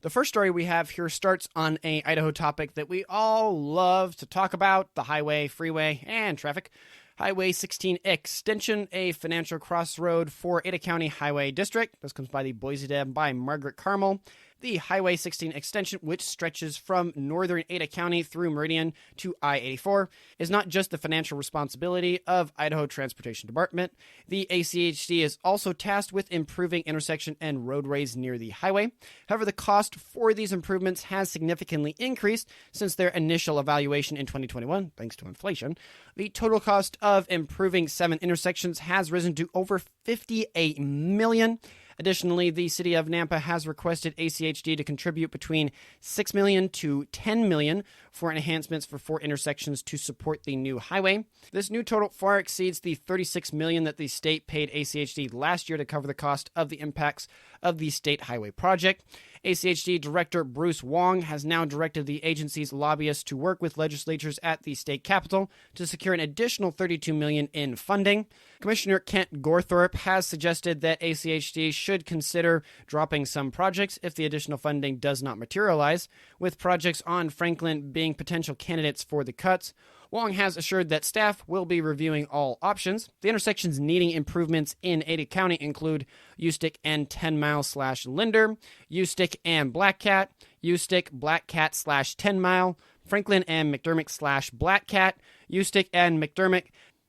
The first story we have here starts on a Idaho topic that we all love to talk about, the highway, freeway, and traffic. Highway 16 extension, a financial crossroad for Ada County Highway District. This comes by the Boise Deb by Margaret Carmel. The Highway 16 extension, which stretches from northern Ada County through Meridian to I-84, is not just the financial responsibility of Idaho Transportation Department. The ACHD is also tasked with improving intersection and roadways near the highway. However, the cost for these improvements has significantly increased since their initial evaluation in 2021, thanks to inflation. The total cost of improving 7 intersections has risen to over $58 million. Additionally, the city of Nampa has requested ACHD to contribute between $6 million to $10 million for enhancements for 4 intersections to support the new highway. This new total far exceeds the $36 million that the state paid ACHD last year to cover the cost of the impacts of the state highway project. ACHD Director Bruce Wong has now directed the agency's lobbyists to work with legislatures at the state capitol to secure an additional $32 million in funding. Commissioner Kent Gorthorpe has suggested that ACHD should consider dropping some projects if the additional funding does not materialize, with projects on Franklin being potential candidates for the cuts. Wong has assured that staff will be reviewing all options. The intersections needing improvements in Ada County include Ustick and 10 Mile / Linder, Ustick and Black Cat, Ustick, Black Cat / 10 Mile, Franklin and McDermott / Black Cat, Ustick and McDermott,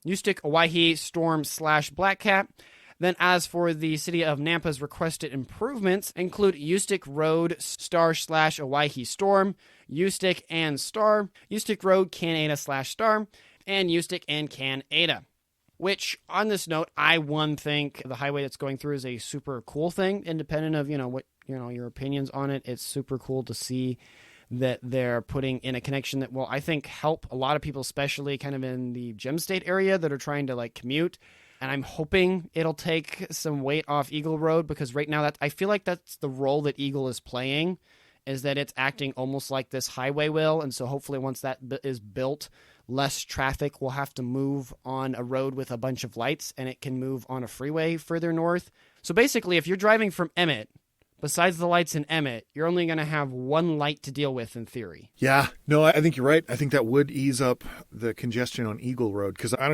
Ustick, Owyhee, Storm / Black Cat. Then as for the city of Nampa's requested improvements, include Ustick Road, Star / Owyhee Storm, Ustick and Star, Ustick Road, Can Ada / Star, and Ustick and Can Ada. Which, on this note, I think the highway that's going through is a super cool thing, independent of, what, your opinions on it. It's super cool to see that they're putting in a connection that will, I think, help a lot of people, especially kind of in the Gem State area that are trying to commute. And I'm hoping it'll take some weight off Eagle Road, because right now I feel like that's the role that Eagle is playing, is that it's acting almost like this highway will. And so hopefully once that is built, less traffic will have to move on a road with a bunch of lights, and it can move on a freeway further north. So basically, if you're driving from Emmett, besides the lights in Emmett, you're only going to have one light to deal with in theory. Yeah, no, I think you're right. I think that would ease up the congestion on Eagle Road, because I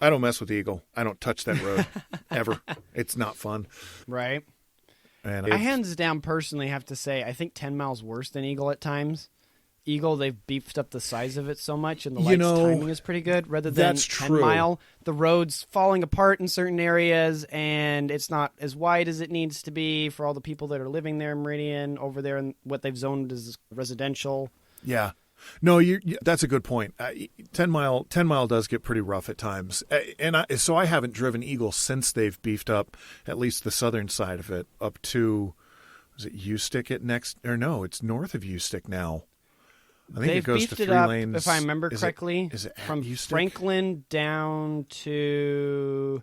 don't mess with Eagle. I don't touch that road ever. It's not fun. Right. And I hands down personally have to say, I think 10 Mile's worse than Eagle at times. Eagle, they've beefed up the size of it so much, and the lights timing is pretty good. Rather than that's 10 true. Mile, the road's falling apart in certain areas, and it's not as wide as it needs to be for all the people that are living there in Meridian, over there, and what they've zoned as residential. Yeah. No, that's a good point. 10 Mile does get pretty rough at times. So I haven't driven Eagle since they've beefed up at least the southern side of it up to, is it Ustick at next? Or no, it's north of Ustick now. I think They've it goes beefed to 3 it up, lanes. if I remember correctly, is it from Ustick? Franklin down to...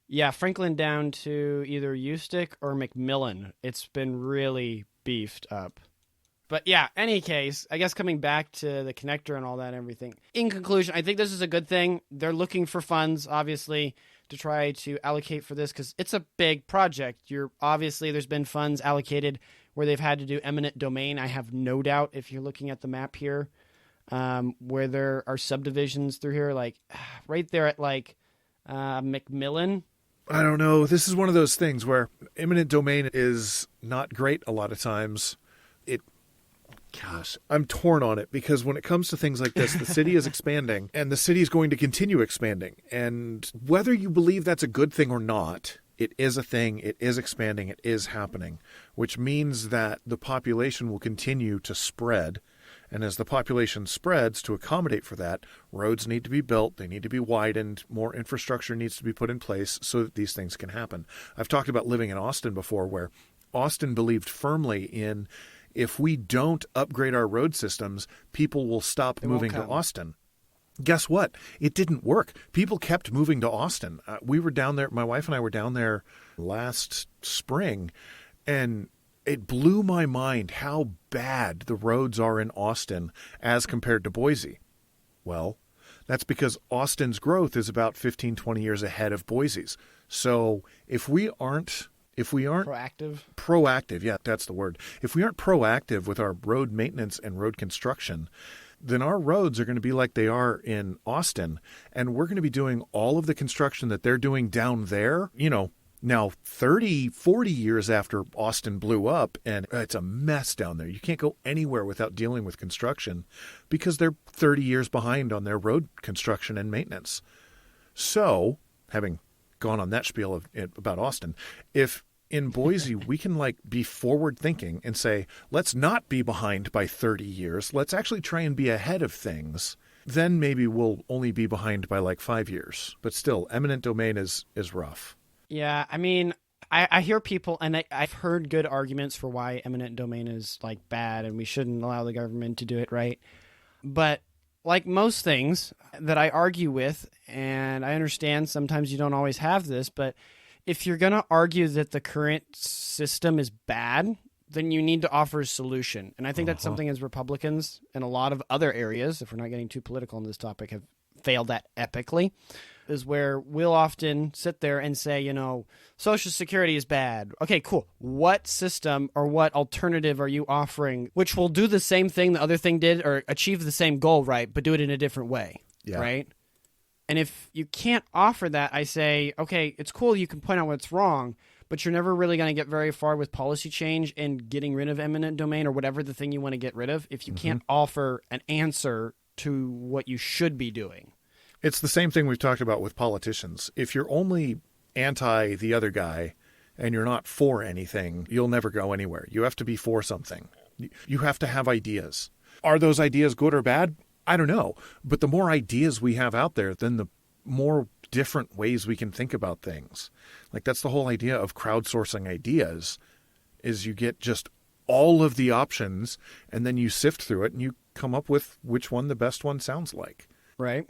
Yeah, Franklin down to either Ustick or McMillan. It's been really beefed up. But yeah, any case, I guess coming back to the connector and all that and everything. In conclusion, I think this is a good thing. They're looking for funds, obviously, to try to allocate for this, because it's a big project. Obviously, there's been funds allocated where they've had to do eminent domain. I have no doubt, if you're looking at the map here, where there are subdivisions through here, right there at McMillan. I don't know. This is one of those things where eminent domain is not great a lot of times. Gosh, I'm torn on it, because when it comes to things like this, the city is expanding, and the city is going to continue expanding. And whether you believe that's a good thing or not, it is a thing, it is expanding, it is happening, which means that the population will continue to spread. And as the population spreads, to accommodate for that, roads need to be built, they need to be widened, more infrastructure needs to be put in place so that these things can happen. I've talked about living in Austin before, where Austin believed firmly in, if we don't upgrade our road systems, people will stop moving to Austin. Guess what? It didn't work. People kept moving to Austin. We were down there. My wife and I were down there last spring, and it blew my mind how bad the roads are in Austin as compared to Boise. Well, that's because Austin's growth is about 15, 20 years ahead of Boise's. So if we aren't If we aren't proactive, yeah, that's the word. If we aren't proactive with our road maintenance and road construction, then our roads are going to be like they are in Austin, and we're going to be doing all of the construction that they're doing down there, now 30, 40 years after Austin blew up, and it's a mess down there. You can't go anywhere without dealing with construction because they're 30 years behind on their road construction and maintenance. So, having gone on that spiel about Austin, if in Boise we can be forward thinking and say, let's not be behind by 30 years, let's actually try and be ahead of things, then maybe we'll only be behind by 5 years. But still, eminent domain is rough. Yeah, I mean, I hear people, and I've heard good arguments for why eminent domain is bad and we shouldn't allow the government to do it, right? But like most things that I argue with, and I understand sometimes you don't always have this, but if you're going to argue that the current system is bad, then you need to offer a solution. And I think that's something as Republicans in a lot of other areas, if we're not getting too political on this topic, have failed at epically, is where we'll often sit there and say, Social Security is bad. Okay, cool. What system or what alternative are you offering which will do the same thing the other thing did or achieve the same goal, right, but do it in a different way, right? And if you can't offer that, I say, okay, it's cool you can point out what's wrong, but you're never really going to get very far with policy change and getting rid of eminent domain or whatever the thing you want to get rid of if you can't offer an answer to what you should be doing. It's the same thing we've talked about with politicians. If you're only anti the other guy and you're not for anything, you'll never go anywhere. You have to be for something. You have to have ideas. Are those ideas good or bad? I don't know. But the more ideas we have out there, then the more different ways we can think about things. That's the whole idea of crowdsourcing ideas, is you get just all of the options and then you sift through it and you come up with which one the best one sounds like. Right.